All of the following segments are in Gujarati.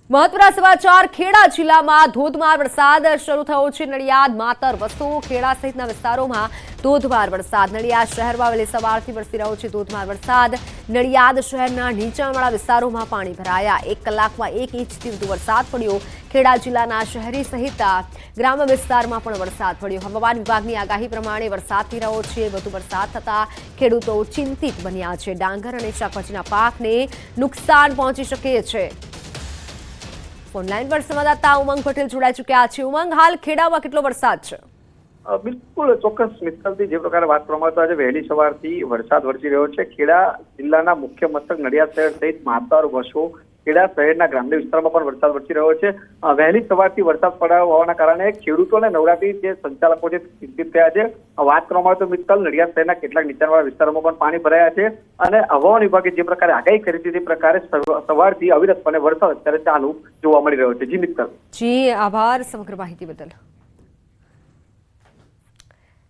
મહત્વના સમાચાર ખેડા જિલ્લામાં ધોધમાર વરસાદ શરૂ થયો છે। નડિયાદ, માતર, વસો, ખેડા સહિતના વિસ્તારોમાં ધોધમાર વરસાદ। નડિયાદ શહેરમાં વહેલી સવારથી વરસી રહ્યો છે ધોધમાર વરસાદ। નડિયાદ શહેરના નીચાણવાળા વિસ્તારોમાં પાણી ભરાયા। 1 કલાકમાં 1 ઇંચથી વધુ વરસાદ પડ્યો। ખેડા જિલ્લાના શહેરી સહિત ગ્રામ્ય વિસ્તારમાં પણ વરસાદ પડ્યો। હવામાન વિભાગની આગાહી પ્રમાણે વરસાદ થઈ રહ્યો છે। વધુ વરસાદ થતા ખેડૂતો ચિંતિત બન્યા છે। ડાંગર અને શાકભાજીના પાકને નુકસાન પહોંચી શકે છે। ઓનલાઈન પર સંવાદદાતા ઉમંગ પટેલ જોડાઈ ચૂક્યા છે। ઉમંગ, હાલ ખેડામાં કેટલો વરસાદ છે? બિલકુલ ચોક્કસ મિત્તલથી જે પ્રકારે વાત કરવામાં આવતો આજે વહેલી સવારથી વરસાદ વરસી રહ્યો છે। ખેડા જિલ્લાના મુખ્ય મથક નડિયાદ શહેર સહિત માતર, વસો, ખેડા શહેરના ગ્રામ્ય વિસ્તારમાં પણ વરસાદ વરસી રહ્યો છે। વહેલી સવારથી વરસાદ પડ્યો હોવાના કારણે ખેડૂતો અને નવરાત્રી જે સંચાલકો છે ચિંતિત થયા છે। વાત કરવામાં આવે તો મિત્તલ નડિયાદ શહેરના કેટલાક નીચાણવાળા વિસ્તારોમાં પણ પાણી ભરાયા છે અને હવામાન વિભાગે જે પ્રકારે આગાહી કરી હતી તે પ્રકારે સવારથી અવિરતપણે વરસાદ અત્યારે ચાલુ જોવા મળી રહ્યો છે। જી મિત્તલ। જી આભાર સમગ્ર માહિતી બદલ।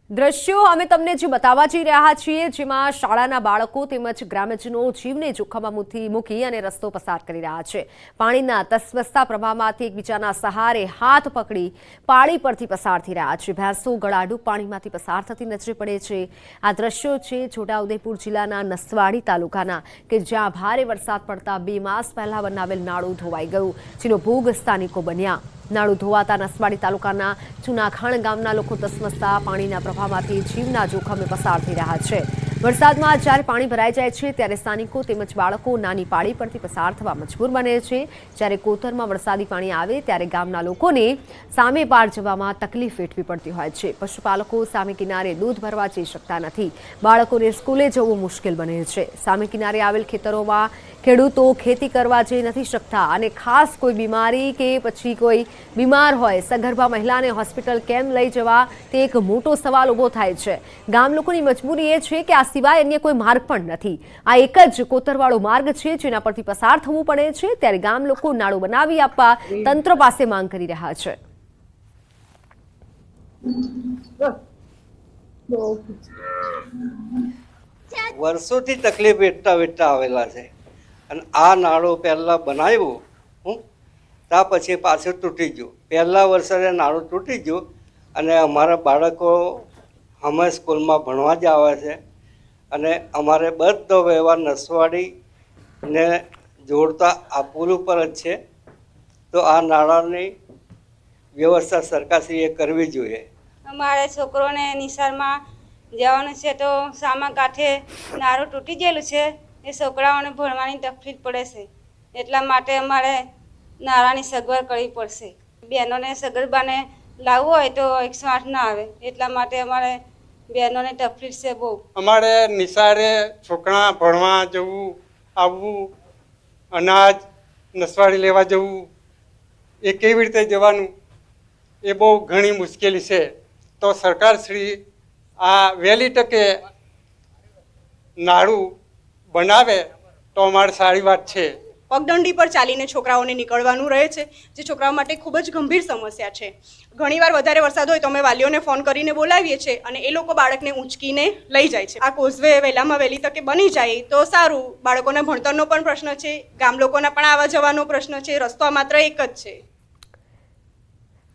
દ્રશ્યો અમે તમને જે બતાવવા જઈ રહ્યા છીએ, જેમાં શાળાના બાળકો તેમજ ગ્રામજનો જીવને જોખમમાં મૂકી અને રસ્તો પસાર કરી રહ્યા છે। પાણીના તસવસતા પ્રવાહમાંથી એકબીજાના સહારે હાથ પકડી પાળી પરથી પસાર થઈ રહ્યા છે। ભેંસો ગળાડૂબ પાણીમાંથી પસાર થતી નજરે પડે છે। આ દ્રશ્યો છે છોટાઉદેપુર જિલ્લાના નસવાડી તાલુકાના, કે જ્યાં ભારે વરસાદ પડતા 2 માસ પહેલા બનાવેલ નાળું ધોવાઈ ગયું, જેનો ભોગ સ્થાનિકો બન્યા। નાળું ધોવાતા નસવાડી તાલુકાના ચુનાખાણ ગામના લોકો તસમસતા પાણીના પ્રવાહમાંથી જીવના જોખમે પસાર થઈ રહ્યા છે। વરસાદમાં જ્યારે પાણી ભરાઈ જાય છે ત્યારે સ્થાનિકો તેમજ બાળકો નાની પાળી પરથી પસાર થવા મજબૂર બને છે। જ્યારે કોતરમાં વરસાદી પાણી આવે ત્યારે ગામના લોકોને સામે પાર જવામાં તકલીફ વેઠવી પડતી હોય છે। પશુપાલકો સામે કિનારે દૂધ ભરવા જઈ શકતા નથી। બાળકોને સ્કૂલે જવું મુશ્કેલ બને છે। સામે કિનારે આવેલ ખેતરોમાં ખેડૂતો ખેતી કરવા જઈ નથી શકતા અને ખાસ કોઈ બીમારી કે પછી કોઈ બીમાર હોય સગર્ભા મહિલાને હોસ્પિટલ કેમ લઈ જવા તે એક મોટો સવાલ ઊભો થાય છે। ગામ લોકોની મજબૂરી એ છે કે આ સિવાય અન્ય કોઈ માર્ગ પણ નથી। આ એક જ કોતરવાળો માર્ગ છે જેના પરથી પસાર થવું પડે છે। ત્યારે ગામ લોકો નાળું બનાવી આપવા તંત્ર પાસે માંગ કરી રહ્યા છે। વર્ષોથી તકલીફ વેઠતા આવેલા છે અને આ નાળું પહેલાં બનાવ્યું ત્યાં પછી પાછું તૂટી ગયું। પહેલા વર્ષે નાળું તૂટી ગયું અને અમારા બાળકો અમે સ્કૂલમાં ભણવા જ આવે છે અને અમારે બધો વ્યવહાર નસવાડીને જોડતા આ પુલ ઉપર જ છે। તો આ નાળાની વ્યવસ્થા સરકારશ્રીએ કરવી જોઈએ। અમારે છોકરોને નિશાળમાં જવાનું છે તો સામા કાંઠે નાળું તૂટી ગયેલું છે, એ છોકરાઓને ભણવાની તકલીફ પડે છે। એટલા માટે અમારે નાળાની સગવડ કરવી પડશે। બહેનોને સગર્ભાને લાવવું હોય તો 108 ના આવે, એટલા માટે અમારે બહેનોને તકલીફ છે બહુ। અમારે નિશાળે છોકરા ભણવા જવું આવવું, અનાજ નસવાડી લેવા જવું, એ કેવી રીતે જવાનું એ બહુ ઘણી મુશ્કેલી છે। તો સરકારશ્રી આ વહેલી તકે નાળું બનાવે તો અમારે સારી વાત છે। પગદંડી પર ચાલીને છોકરાઓને નીકળવાનું રહે છે, જે છોકરાઓ માટે ખૂબ જ ગંભીર સમસ્યા છે। ઘણીવાર વધારે વરસાદ હોય તો અમે વાલીઓને ફોન કરીને બોલાવીએ છીએ અને એ લોકો બાળકને ઊંચકીને લઈ જાય છે। આ કોઝવે વહેલામાં વહેલી તકે બની જાય તો સારું। બાળકોના ભણતરનો પણ પ્રશ્ન છે, ગામ લોકોના પણ આવવા જવાનો પ્રશ્ન છે, રસ્તો માત્ર એક જ છે।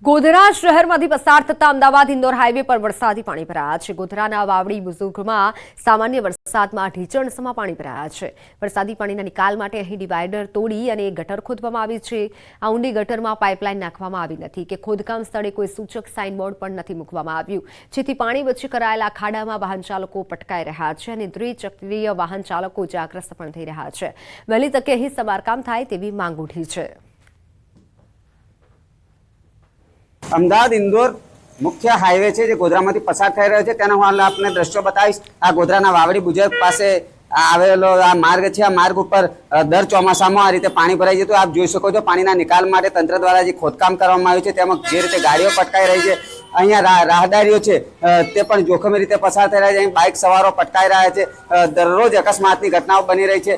ગોધરા શહેરમાંથી પસાર થતા અમદાવાદ ઇન્દોર હાઈવે પર વરસાદી પાણી ભરાયા છે। ગોધરાના વાવડી બુઝુર્ગમાં સામાન્ય વરસાદમાં ઢીચણસમાં પાણી ભરાયા છે। વરસાદી પાણીના નિકાલ માટે અહીં ડિવાઈડર તોડી અને ગટર ખોદવામાં આવી છે। આ ઊંડી ગટરમાં પાઇપલાઇન નાખવામાં આવી નથી કે ખોદકામ સ્થળે કોઈ સૂચક સાઇનબોર્ડ પણ નથી મૂકવામાં આવ્યું, જેથી પાણી વચ્ચે કરાયેલા ખાડામાં વાહન ચાલકો પટકાઈ રહ્યા છે અને દ્વિચક્રીય વાહન ચાલકો ઇજાગ્રસ્ત પણ થઈ રહ્યા છે। વહેલી તકે અહીં સમારકામ થાય તેવી માંગ ઉઠી છે। અમદાવાદ ઇન્દોર મુખ્ય હાઈવે છે જે ગોધરામાંથી પસાર થઈ રહ્યો છે, તેનો હું આપને દ્રશ્યો બતાવીશ। આ ગોધરાના વાવડી બુઝુર્ગ પાસે આવેલો આ માર્ગ છે। આ માર્ગ ઉપર દર ચોમાસામાં આ રીતે પાણી ભરાઈ જતું આપ જોઈ શકો છો। પાણીના નિકાલ માટે તંત્ર દ્વારા જે ખોદકામ કરવામાં આવ્યું છે તેમાં જે રીતે ગાડીઓ પટકાઈ રહી છે, અહીંયા રાહદારીઓ છે તે પણ જોખમી રીતે પસાર થઈ રહ્યા છે। અહીં બાઇક સવારો પટકાઈ રહ્યા છે। દરરોજ અકસ્માતની ઘટનાઓ બની રહી છે,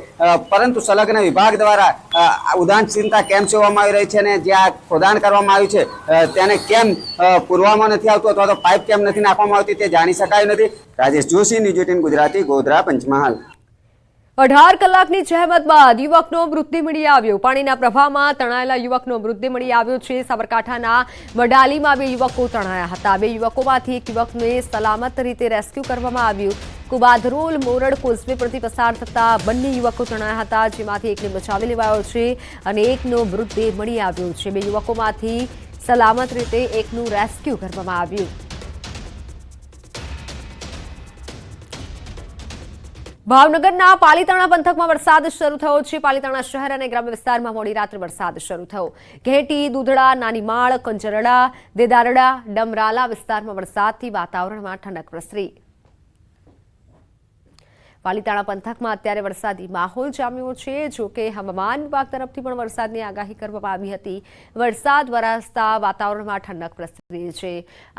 પરંતુ સંલગ્ન વિભાગ દ્વારા ઉદાસીનતા કેમ સેવવામાં આવી રહી છે અને જે આ ખોદાણ કરવામાં આવ્યું છે તેને કેમ પૂરવામાં નથી આવતું અથવા તો પાઇપ કેમ નથી નાખવામાં આવતી તે જાણી શકાયું નથી। રાજેશ જોશી, ન્યૂઝ 18 ગુજરાતી, ગોધરા, પંચમહાલ। 18 કલાકની જહેમત બાદ યુવકનો મૃતદેહ મળી આવ્યો. પાણીના પ્રવાહમાં તણાયેલા યુવકનો મૃતદેહ મળી આવ્યો છે. સાબરકાંઠાના વડાલીમાં 2 યુવકો તણાયા હતા. 2 યુવકોમાંથી એક યુવકને સલામત રીતે રેસ્ક્યુ કરવામાં આવ્યું. કુબાધરોલ મોરડ કોઝવે પરથી પસાર થતા બંને યુવકો તણાયા હતા, જેમાંથી એકને બચાવી લેવાયો છે અને એકનો મૃતદેહ મળી આવ્યો છે. 2 યુવકોમાંથી સલામત રીતે એકનું રેસ્ક્યુ કરવામાં આવ્યું. ભાવનગરના પાલીતાણા પંથકમાં વરસાદ શરૂ થયો છે. પાલીતાણા શહેર અને ગ્રામ્ય વિસ્તારમાં મોડી રાત્રે વરસાદ શરૂ થયો. ઘેટી, દૂધડા, નાનીમાળ, કંજરડા, દેદારડા, ડમરાલા વિસ્તારમાં વરસાદથી વાતાવરણમાં ઠંડક પ્રસરી. પાલીતાણા પંથકમાં અત્યારે વરસાદી માહોલ જામ્યો છે. જોકે હવામાન વિભાગ તરફથી પણ વરસાદની આગાહી કરવામાં આવી હતી. વરસાદ વરસતા વાતાવરણમાં ઠંડક પ્રસરી છે.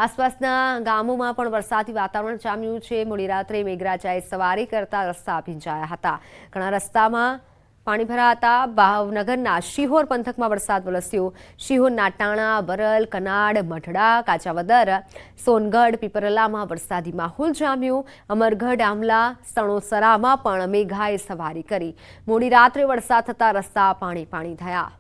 આસપાસના ગામોમાં પણ વરસાદી વાતાવરણ જામ્યું છે. મોડી રાત્રે મેઘરાજાએ સવારી કરતા રસ્તા ભીંજાયા હતા. ઘણા રસ્તામાં પાણી ભરાતા ભાવનગરના શિહોર પંથકમાં વરસાદ વરસ્યો. શિહોરના ટાણા, બરલ, કનાડ, મઢડા, કાચાવદર, સોનગઢ, પીપરલામાં વરસાદી માહોલ જામ્યો. અમરગઢ, આમલા, સણોસરામાં પણ મેઘાએ સવારી કરી. મોડી રાત્રે વરસાદ થતા રસ્તા પાણી થયા.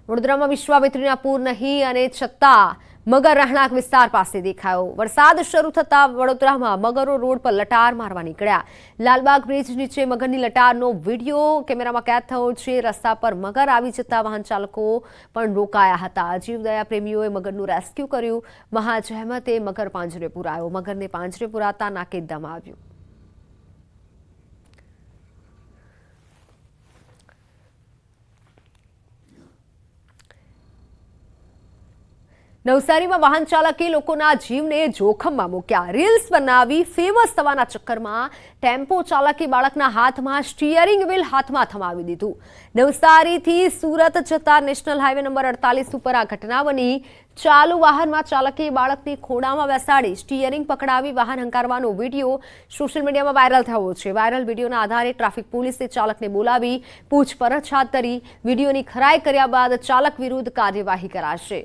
વડોદરામાં વિશ્વામિત્રીના પૂર નહીં અને છતાં મગર રહેણાંક વિસ્તાર પાસે દેખાયો. વરસાદ શરૂ થતા વડોદરામાં મગરો રોડ પર લટાર મારવા નીકળ્યા. લાલબાગ બ્રિજ નીચે મગરની લટારનો વિડીયો કેમેરામાં કેદ થયો છે. રસ્તા પર મગર આવી જતા વાહન ચાલકો પણ રોકાયા હતા. જીવદયા પ્રેમીઓએ મગરનું રેસ્ક્યુ કર્યું. મહાજહેમતે મગર પાંજરે પુરાયો. મગરને પાંજરે પુરાતા નાકે દમ આવ્યું. નવસારીમાં વાહન ચાલકે લોકોના જીવને જોખમમાં મૂક્યા. રીલ્સ બનાવી ફેમસ થવાના ચક્કરમાં ટેમ્પો ચાલકે બાળકના હાથમાં સ્ટીયરિંગ વ્હીલ હાથમાં થમાવી દીધું. નવસારીથી સુરત જતા નેશનલ હાઈવે નંબર 48 ઉપર આ ઘટના બની. ચાલુ વાહનમાં ચાલકે બાળકને ખોડામાં બેસાડી સ્ટીયરિંગ પકડાવી વાહન હંકારવાનો વિડીયો સોશિયલ મીડિયામાં વાયરલ થયો છે. વાયરલ વિડીયોના આધારે ટ્રાફિક પોલીસે ચાલકને બોલાવી પૂછપરછ હાથ ધરી. વિડીયોની ખરાઈ કર્યા બાદ ચાલક વિરુદ્ધ કાર્યવાહી કરાશે.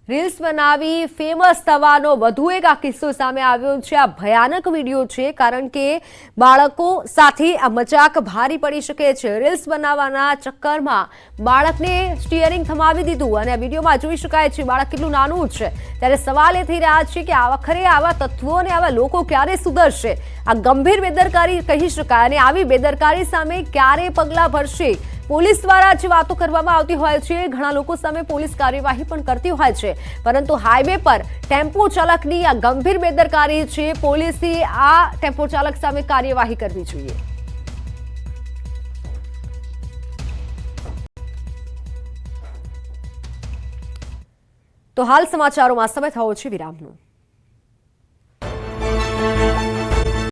રીલ્સ બનાવી ફેમસ થવાનો વધુ એક આ કિસ્સો સામે આવ્યો છે. આ ભયાનક વિડીયો છે, કારણ કે બાળકો સાથે આ મજાક ભારી પડી શકે છે. રીલ્સ બનાવવાના ચક્કરમાં બાળકને સ્ટીયરિંગ થમાવી દીધું અને આ વિડીયોમાં જોઈ શકાય છે બાળક કેટલું નાનું છે. ત્યારે સવાલ એ થઈ રહ્યા છે કે આખરે આવા તત્વો અને આવા લોકો ક્યારે સુધરશે? આ ગંભીર બેદરકારી કહી શકાય અને આવી બેદરકારી સામે ક્યારે પગલાં ભરશે? પોલીસ દ્વારા જે વાતો કરવામાં આવતી હોય છે, ઘણા લોકો સામે પોલીસ કાર્યવાહી પણ કરતી હોય છે, પરંતુ હાઈવે પર ટેમ્પો ચાલકની આ ગંભીર બેદરકારી છે. પોલીસે આ ટેમ્પો ચાલક સામે કાર્યવાહી કરવી જોઈએ. તો હાલ સમાચારોમાં સમય થયો છે વિરામનો.